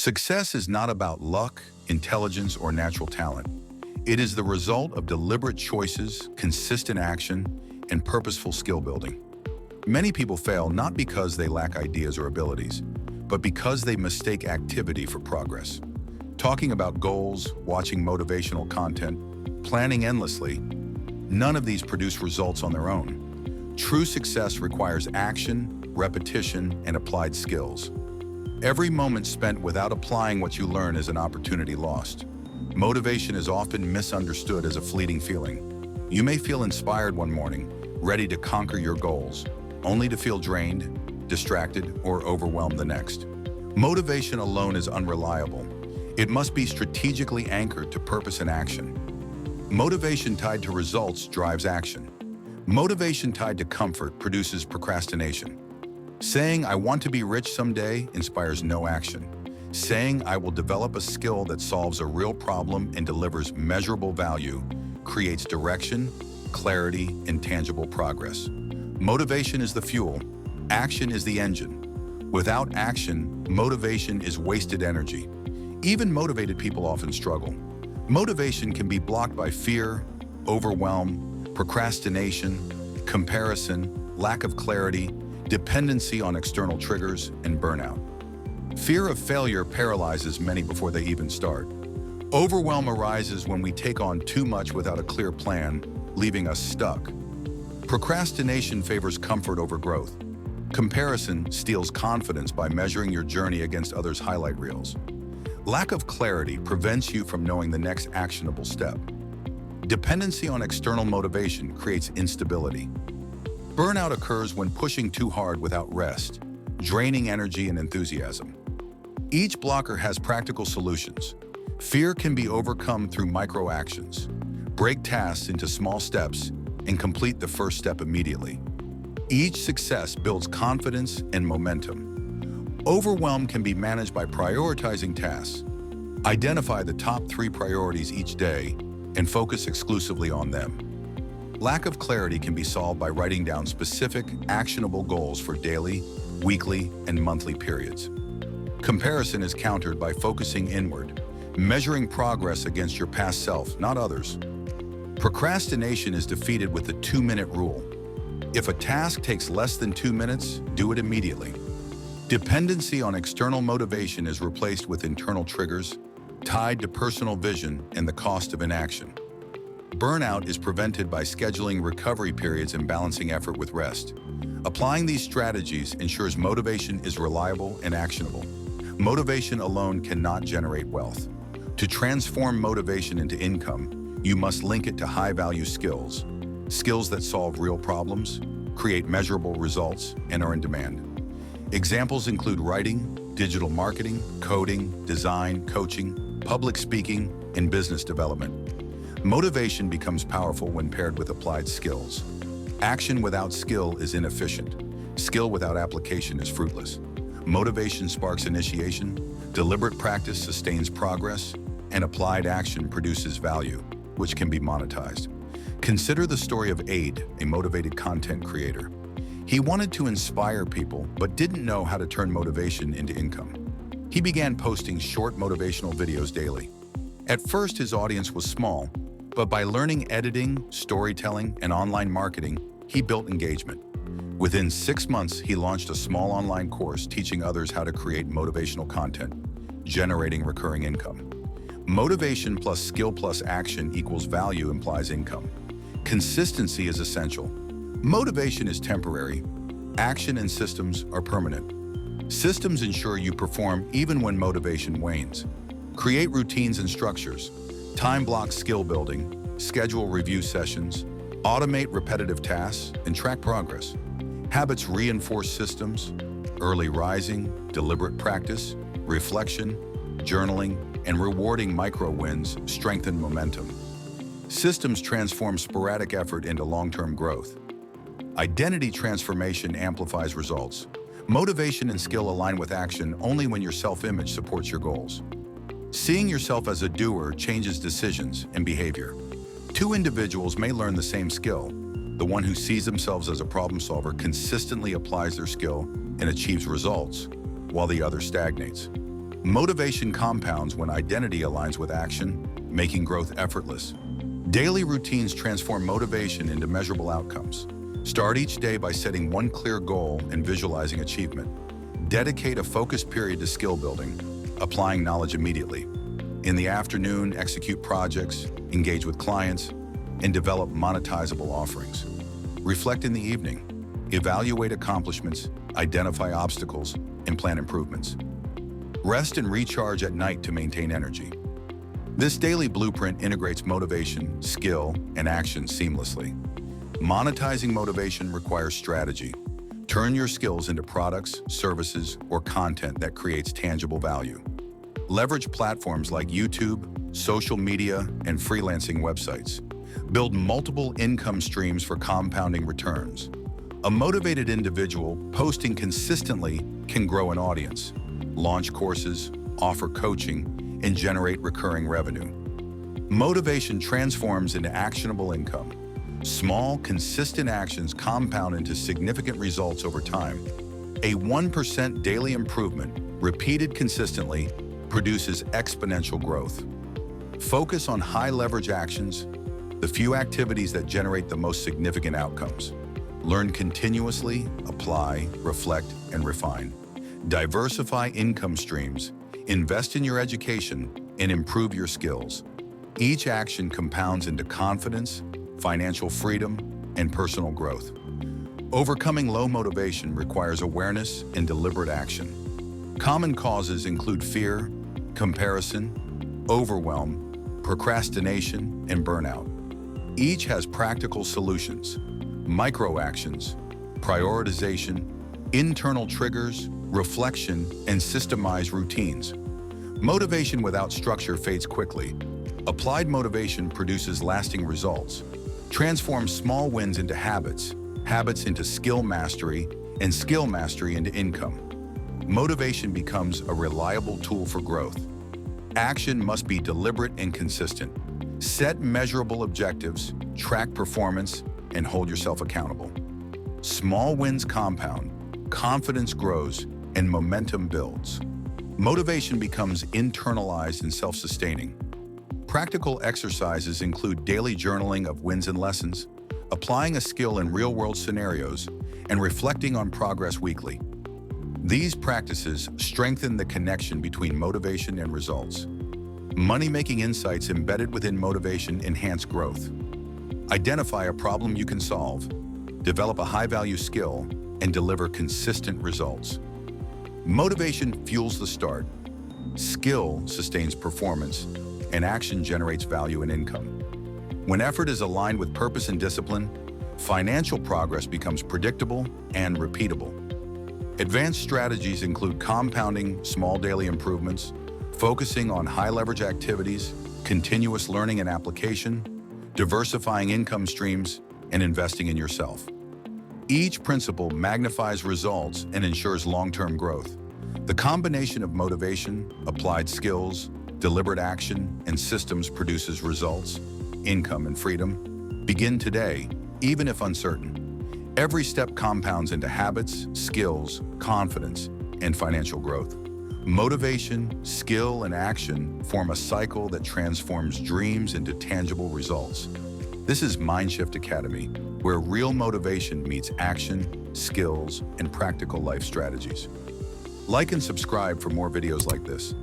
Success is not about luck, intelligence, or natural talent. It is the result of deliberate choices, consistent action, and purposeful skill building. Many people fail not because they lack ideas or abilities, but because they mistake activity for progress. Talking about goals, watching motivational content, planning endlessly, none of these produce results on their own. True success requires action, repetition, and applied skills. Every moment spent without applying what you learn is an opportunity lost. Motivation is often misunderstood as a fleeting feeling. You may feel inspired one morning, ready to conquer your goals, only to feel drained, distracted, or overwhelmed the next. Motivation alone is unreliable. It must be strategically anchored to purpose and action. Motivation tied to results drives action. Motivation tied to comfort produces procrastination. Saying, "I want to be rich someday," inspires no action. Saying, "I will develop a skill that solves a real problem and delivers measurable value," creates direction, clarity, and tangible progress. Motivation is the fuel. Action is the engine. Without action, motivation is wasted energy. Even motivated people often struggle. Motivation can be blocked by fear, overwhelm, procrastination, comparison, lack of clarity, dependency on external triggers, and burnout. Fear of failure paralyzes many before they even start. Overwhelm arises when we take on too much without a clear plan, leaving us stuck. Procrastination favors comfort over growth. Comparison steals confidence by measuring your journey against others' highlight reels. Lack of clarity prevents you from knowing the next actionable step. Dependency on external motivation creates instability. Burnout occurs when pushing too hard without rest, draining energy and enthusiasm. Each blocker has practical solutions. Fear can be overcome through micro-actions. Break tasks into small steps and complete the first step immediately. Each success builds confidence and momentum. Overwhelm can be managed by prioritizing tasks. Identify the top 3 priorities each day and focus exclusively on them. Lack of clarity can be solved by writing down specific, actionable goals for daily, weekly, and monthly periods. Comparison is countered by focusing inward, measuring progress against your past self, not others. Procrastination is defeated with the 2-minute rule. If a task takes less than 2 minutes, do it immediately. Dependency on external motivation is replaced with internal triggers, tied to personal vision and the cost of inaction. Burnout is prevented by scheduling recovery periods and balancing effort with rest. Applying these strategies ensures motivation is reliable and actionable. Motivation alone cannot generate wealth. To transform motivation into income, you must link it to high-value skills. Skills that solve real problems, create measurable results, and are in demand. Examples include writing, digital marketing, coding, design, coaching, public speaking, and business development. Motivation becomes powerful when paired with applied skills. Action without skill is inefficient. Skill without application is fruitless. Motivation sparks initiation, deliberate practice sustains progress, and applied action produces value, which can be monetized. Consider the story of Aid, a motivated content creator. He wanted to inspire people, but didn't know how to turn motivation into income. He began posting short motivational videos daily. At first, his audience was small, but by learning editing, storytelling, and online marketing, he built engagement. Within 6 months, he launched a small online course teaching others how to create motivational content, generating recurring income. Motivation plus skill plus action equals value implies income. Consistency is essential. Motivation is temporary. Action and systems are permanent. Systems ensure you perform even when motivation wanes. Create routines and structures. Time block skill building, schedule review sessions, automate repetitive tasks, and track progress. Habits reinforce systems, early rising, deliberate practice, reflection, journaling, and rewarding micro-wins strengthen momentum. Systems transform sporadic effort into long-term growth. Identity transformation amplifies results. Motivation and skill align with action only when your self-image supports your goals. Seeing yourself as a doer changes decisions and behavior. 2 individuals may learn the same skill. The one who sees themselves as a problem solver consistently applies their skill and achieves results, while the other stagnates. Motivation compounds when identity aligns with action, making growth effortless. Daily routines transform motivation into measurable outcomes. Start each day by setting one clear goal and visualizing achievement. Dedicate a focused period to skill building, applying knowledge immediately. In the afternoon, execute projects, engage with clients, and develop monetizable offerings. Reflect in the evening. Evaluate accomplishments, identify obstacles, and plan improvements. Rest and recharge at night to maintain energy. This daily blueprint integrates motivation, skill, and action seamlessly. Monetizing motivation requires strategy. Turn your skills into products, services, or content that creates tangible value. Leverage platforms like YouTube, social media, and freelancing websites. Build multiple income streams for compounding returns. A motivated individual posting consistently can grow an audience, launch courses, offer coaching, and generate recurring revenue. Motivation transforms into actionable income. Small, consistent actions compound into significant results over time. A 1% daily improvement, repeated consistently, produces exponential growth. Focus on high-leverage actions, the few activities that generate the most significant outcomes. Learn continuously, apply, reflect, and refine. Diversify income streams, invest in your education, and improve your skills. Each action compounds into confidence, financial freedom, and personal growth. Overcoming low motivation requires awareness and deliberate action. Common causes include fear, comparison, overwhelm, procrastination, and burnout. Each has practical solutions: micro actions, prioritization, internal triggers, reflection, and systemized routines. Motivation without structure fades quickly. Applied motivation produces lasting results. Transform small wins into habits, habits into skill mastery, and skill mastery into income. Motivation becomes a reliable tool for growth. Action must be deliberate and consistent. Set measurable objectives, track performance, and hold yourself accountable. Small wins compound, confidence grows, and momentum builds. Motivation becomes internalized and self-sustaining. Practical exercises include daily journaling of wins and lessons, applying a skill in real-world scenarios, and reflecting on progress weekly. These practices strengthen the connection between motivation and results. Money-making insights embedded within motivation enhance growth. Identify a problem you can solve, develop a high-value skill, and deliver consistent results. Motivation fuels the start, skill sustains performance, and action generates value and income. When effort is aligned with purpose and discipline, financial progress becomes predictable and repeatable. Advanced strategies include compounding small daily improvements, focusing on high-leverage activities, continuous learning and application, diversifying income streams, and investing in yourself. Each principle magnifies results and ensures long-term growth. The combination of motivation, applied skills, deliberate action, and systems produces results, income, and freedom. Begin today, even if uncertain. Every step compounds into habits, skills, confidence, and financial growth. Motivation, skill, and action form a cycle that transforms dreams into tangible results. This is Mindshift Academy, where real motivation meets action, skills, and practical life strategies. Like and subscribe for more videos like this.